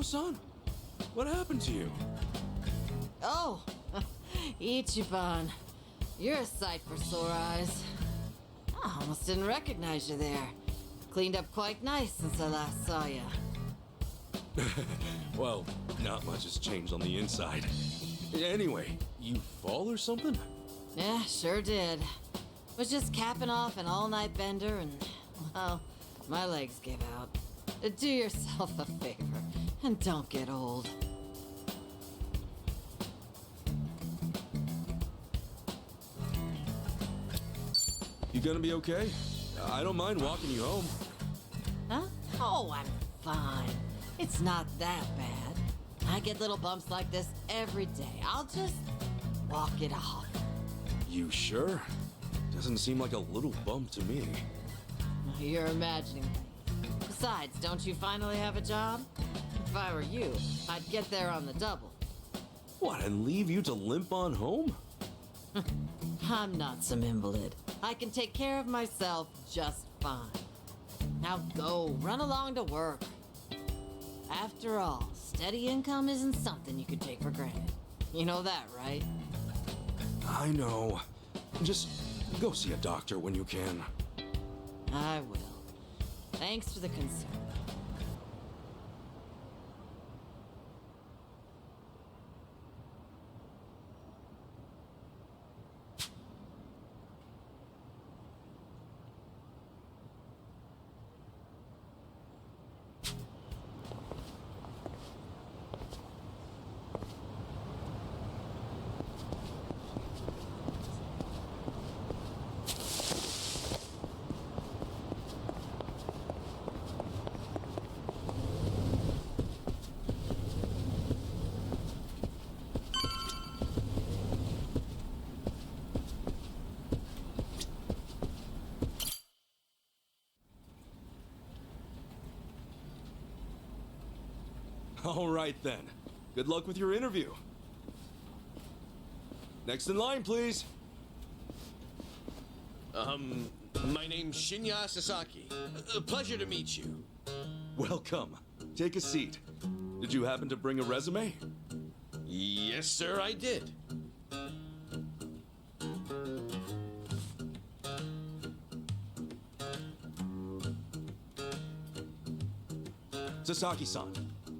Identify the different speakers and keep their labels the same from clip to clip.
Speaker 1: Ichiro-san? What happened to you?
Speaker 2: Oh, Ichiban. You're a sight for sore eyes. I almost didn't recognize you there. Cleaned up quite nice since I last saw you.
Speaker 1: Well, not much has changed on the inside. Anyway, you fall or something?
Speaker 2: Yeah, sure did. Was just capping off an all-night bender and, well, my legs gave out. Do yourself a favor and don't get old.
Speaker 1: You gonna be okay? I don't mind walking you home.
Speaker 2: Huh? Oh, I'm fine. It's not that bad. I get little bumps like this every day. I'll just walk it off.
Speaker 1: You sure? Doesn't seem like a little bump to me.
Speaker 2: You're imagining things. Besides, don't you finally have a job? If I were you, I'd get there on the double.
Speaker 1: What, and leave you to limp on home?
Speaker 2: I'm not some invalid. I can take care of myself just fine. Now go, run along to work. After all, steady income isn't something you can take for granted. You know that, right?
Speaker 1: I know. Just go see a doctor when you can.
Speaker 2: I will. Thanks for the concern.
Speaker 1: All right then. Good luck with your interview. Next in line, please.
Speaker 3: My name's Shinya Sasaki. A pleasure to meet you.
Speaker 1: Welcome. Take a seat. Did you happen to bring a resume?
Speaker 3: Yes, sir, I did.
Speaker 1: Sasaki-san,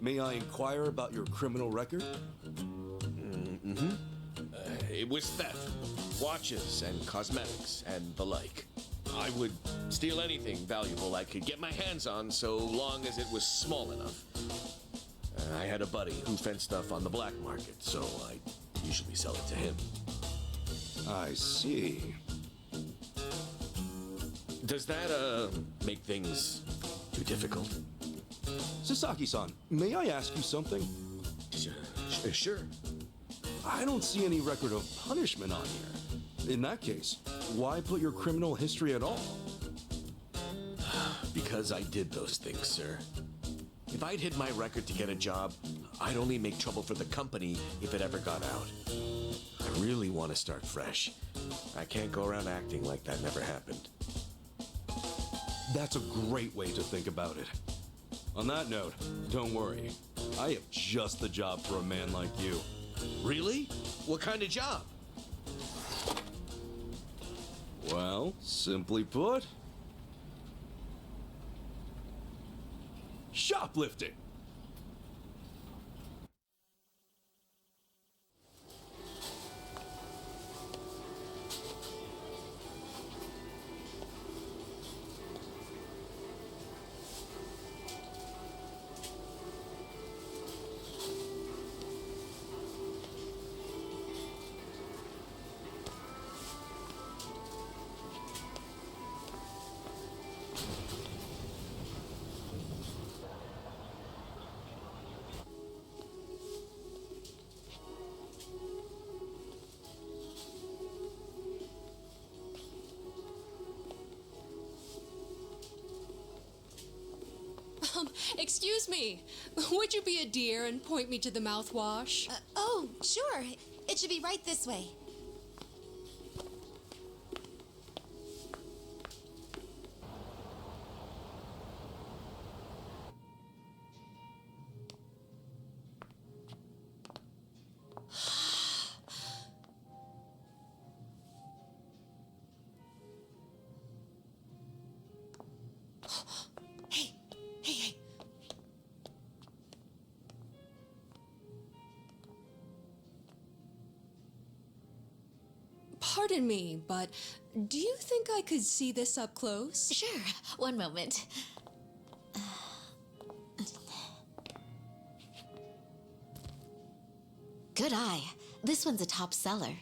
Speaker 1: may I inquire about your criminal record?
Speaker 3: It was theft, watches, and cosmetics, and the like. I would steal anything valuable I could get my hands on so long as it was small enough. I had a buddy who fenced stuff on the black market, so I usually sell it to him.
Speaker 1: I see.
Speaker 3: Does that, make things too difficult?
Speaker 1: Sasaki-san, may I ask you something?
Speaker 3: Sure.
Speaker 1: I don't see any record of punishment on here. In that case, why put your criminal history at all?
Speaker 3: Because I did those things, sir. If I'd hid my record to get a job, I'd only make trouble for the company if it ever got out. I really want to start fresh. I can't go around acting like that never happened.
Speaker 1: That's a great way to think about it. On that note, don't worry. I have just the job for a man like you.
Speaker 3: Really? What kind of job?
Speaker 1: Well, simply put, shoplifting.
Speaker 4: Excuse me. Would you be a dear and point me to the mouthwash?
Speaker 5: Oh, sure. It should be right this way.
Speaker 4: Pardon me, but do you think I could see this up close?
Speaker 5: Sure, one moment. Good eye. This one's a top seller.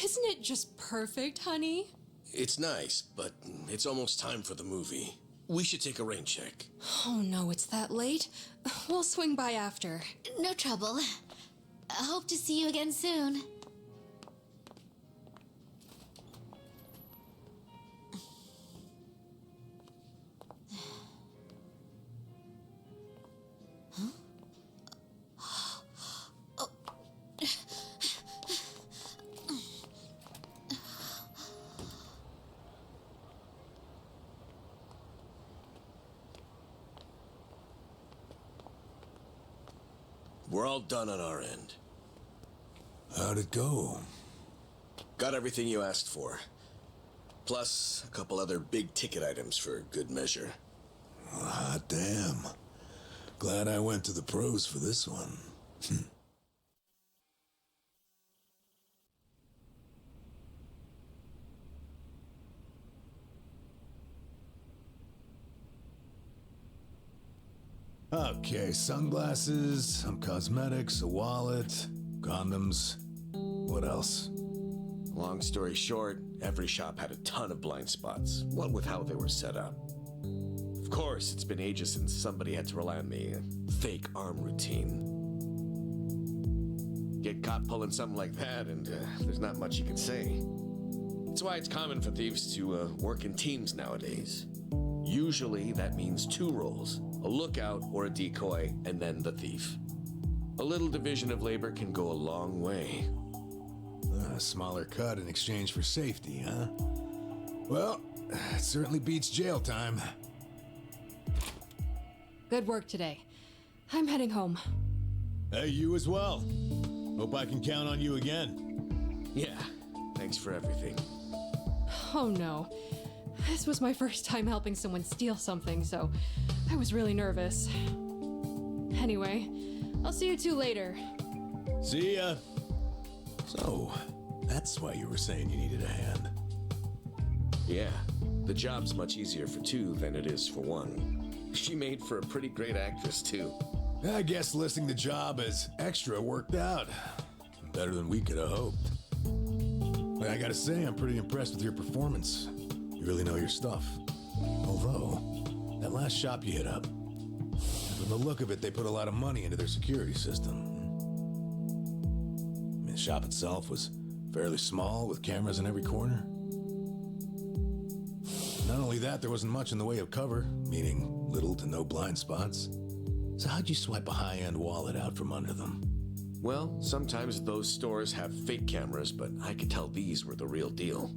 Speaker 4: Isn't it just perfect, honey?
Speaker 3: It's nice, but it's almost time for the movie. We should take a rain check.
Speaker 4: Oh no, it's that late. We'll swing by after.
Speaker 5: No trouble. I hope to see you again soon.
Speaker 3: We're all done on our end.
Speaker 6: How'd it go?
Speaker 3: Got everything you asked for. Plus, a couple other big-ticket items for good measure.
Speaker 6: Hot damn. Glad I went to the pros for this one. Okay, sunglasses, some cosmetics, a wallet, condoms. What else?
Speaker 3: Long story short, every shop had a ton of blind spots, what with how they were set up. Of course, it's been ages since somebody had to rely on the fake arm routine. Get caught pulling something like that, and there's not much you can say. That's why it's common for thieves to work in teams nowadays. Usually, that means two roles, a lookout or a decoy, and then the thief. A little division of labor can go a long way.
Speaker 6: A smaller cut in exchange for safety, huh? Well, it certainly beats jail time.
Speaker 4: Good work today. I'm heading home.
Speaker 6: Hey, you as well. Hope I can count on you again.
Speaker 3: Yeah, thanks for everything.
Speaker 4: Oh no. This was my first time helping someone steal something, so I was really nervous. Anyway, I'll see you two later.
Speaker 6: See ya. So, that's why you were saying you needed a hand.
Speaker 3: Yeah, the job's much easier for two than it is for one. She made for a pretty great actress, too.
Speaker 6: I guess listing the job as extra worked out. Better than we could have hoped. But I gotta say, I'm pretty impressed with your performance. You really know your stuff. Although, that last shop you hit up, from the look of it, they put a lot of money into their security system. I mean, the shop itself was fairly small, with cameras in every corner. Not only that, there wasn't much in the way of cover, meaning little to no blind spots. So how'd you swipe a high-end wallet out from under them?
Speaker 3: Well, sometimes those stores have fake cameras, but I could tell these were the real deal.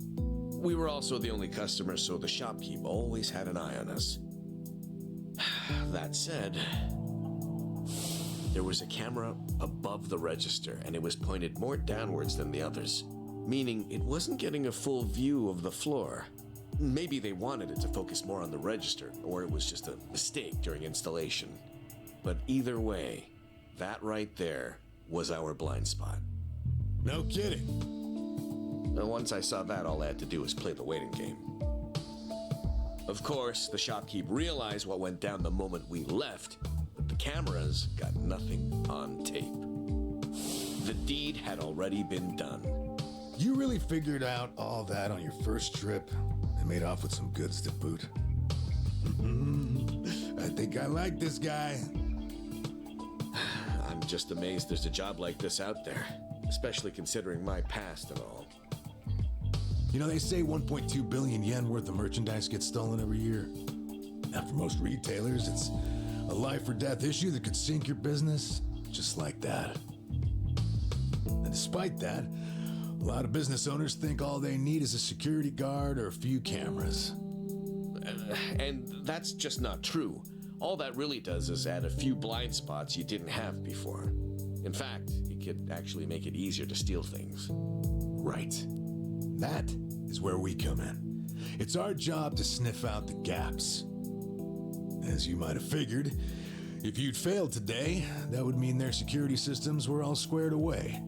Speaker 3: We were also the only customers, so the shopkeep always had an eye on us. That said, there was a camera above the register, and it was pointed more downwards than the others, meaning it wasn't getting a full view of the floor. Maybe they wanted it to focus more on the register, or it was just a mistake during installation. But either way, that right there was our blind spot.
Speaker 6: No kidding.
Speaker 3: Once I saw that, all I had to do was play the waiting game. Of course, the shopkeep realized what went down the moment we left, but the cameras got nothing on tape. The deed had already been done.
Speaker 6: You really figured out all that on your first trip and made off with some goods to boot. I think I like this guy.
Speaker 3: I'm just amazed there's a job like this out there, especially considering my past and all.
Speaker 6: You know, they say 1.2 billion yen worth of merchandise gets stolen every year. Now, for most retailers, it's a life or death issue that could sink your business, just like that. And despite that, a lot of business owners think all they need is a security guard or a few cameras.
Speaker 3: And that's just not true. All that really does is add a few blind spots you didn't have before. In fact, it could actually make it easier to steal things.
Speaker 6: Right. That is where we come in. It's our job to sniff out the gaps. As you might have figured, if you'd failed today, that would mean their security systems were all squared away.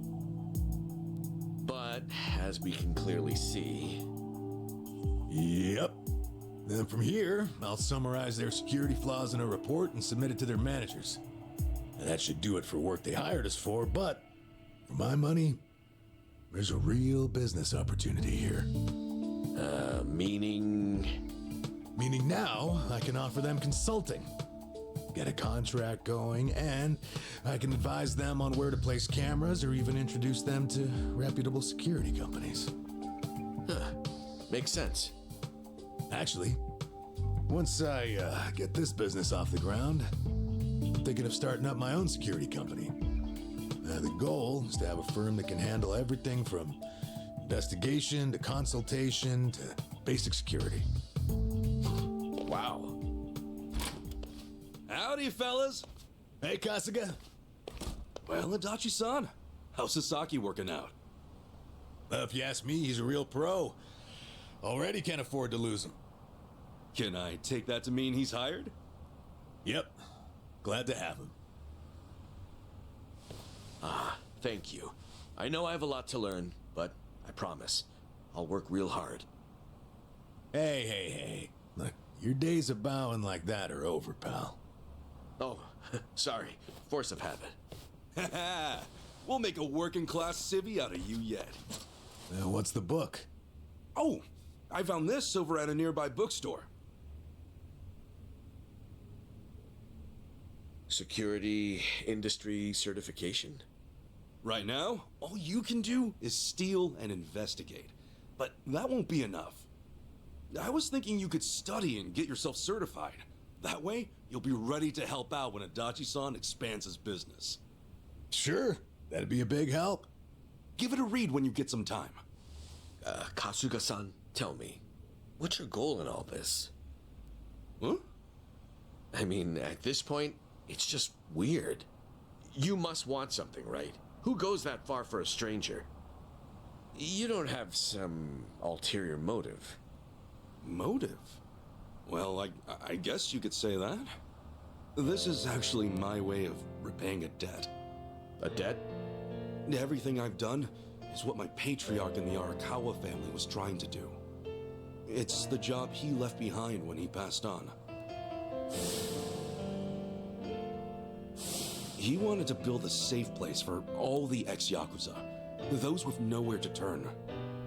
Speaker 3: But as we can clearly see.
Speaker 6: Yep. Then from here, I'll summarize their security flaws in a report and submit it to their managers. And that should do it for work they hired us for, but for my money, there's a real business opportunity here.
Speaker 3: Meaning?
Speaker 6: Meaning now, I can offer them consulting. Get a contract going, and I can advise them on where to place cameras or even introduce them to reputable security companies.
Speaker 3: Makes sense.
Speaker 6: Actually, once I get this business off the ground, I'm thinking of starting up my own security company. The goal is to have a firm that can handle everything from investigation to consultation to basic security.
Speaker 3: Wow.
Speaker 1: Howdy, fellas.
Speaker 6: Hey, Kasuga.
Speaker 1: Well, Adachi-san, how's Sasaki working out?
Speaker 6: If you ask me, he's a real pro. Already can't afford to lose him.
Speaker 1: Can I take that to mean he's hired?
Speaker 6: Yep. Glad to have him.
Speaker 3: Thank you. I know I have a lot to learn, but I promise, I'll work real hard.
Speaker 6: Hey. Look, your days of bowing like that are over, pal.
Speaker 3: Oh, sorry. Force of habit.
Speaker 1: Haha, we'll make a working class civvy out of you yet.
Speaker 6: What's the book?
Speaker 1: Oh, I found this over at a nearby bookstore.
Speaker 3: Security industry certification.
Speaker 1: Right now, all you can do is steal and investigate. But that won't be enough. I was thinking you could study and get yourself certified. That way, you'll be ready to help out when Adachi-san expands his business.
Speaker 6: Sure, that'd be a big help.
Speaker 1: Give it a read when you get some time.
Speaker 3: Kasuga-san, tell me, what's your goal in all this?
Speaker 1: Huh?
Speaker 3: I mean, at this point, it's just weird. You must want something, right? Who goes that far for a stranger? You don't have some ulterior motive.
Speaker 1: Motive? Well, I guess you could say that. This is actually my way of repaying a debt.
Speaker 3: A debt?
Speaker 1: Everything I've done is what my patriarch in the Arakawa family was trying to do. It's the job he left behind when he passed on. He wanted to build a safe place for all the ex-Yakuza, those with nowhere to turn.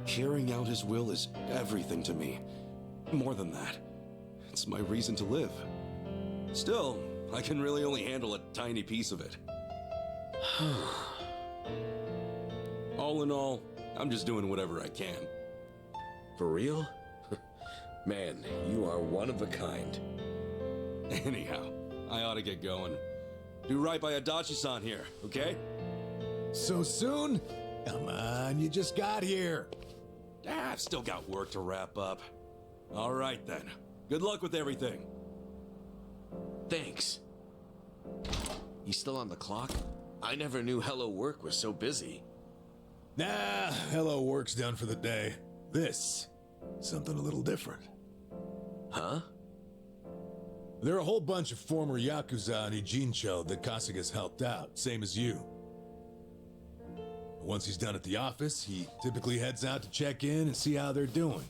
Speaker 1: Carrying out his will is everything to me. More than that, it's my reason to live. Still, I can really only handle a tiny piece of it. All in all, I'm just doing whatever I can.
Speaker 3: For real? Man, you are one of a kind.
Speaker 1: Anyhow, I ought to get going. Do right by Adachi-san here, okay?
Speaker 6: So soon? Come on, you just got here.
Speaker 1: I've still got work to wrap up. All right then. Good luck with everything.
Speaker 3: Thanks. You still on the clock? I never knew Hello Work was so busy.
Speaker 6: Nah, hello work's done for the day. This, something a little different.
Speaker 3: Huh?
Speaker 6: There are a whole bunch of former Yakuza in Ijincho that Kasuga's helped out, same as you. Once he's done at the office, he typically heads out to check in and see how they're doing.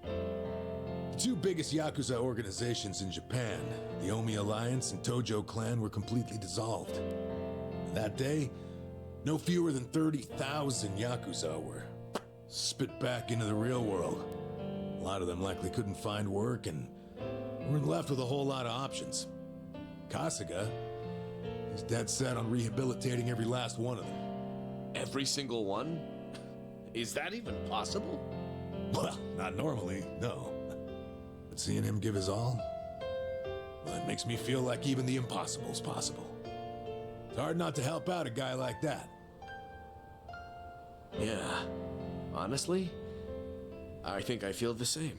Speaker 6: The two biggest Yakuza organizations in Japan, the Omi Alliance and Tojo Clan, were completely dissolved. And that day, no fewer than 30,000 Yakuza were spit back into the real world. A lot of them likely couldn't find work and weren't left with a whole lot of options. Kasuga, he's dead set on rehabilitating every last one of them.
Speaker 3: Every single one? Is that even possible?
Speaker 6: Well, not normally, no. But seeing him give his all, well, it makes me feel like even the impossible's possible. It's hard not to help out a guy like that.
Speaker 3: Yeah. Honestly, I think I feel the same.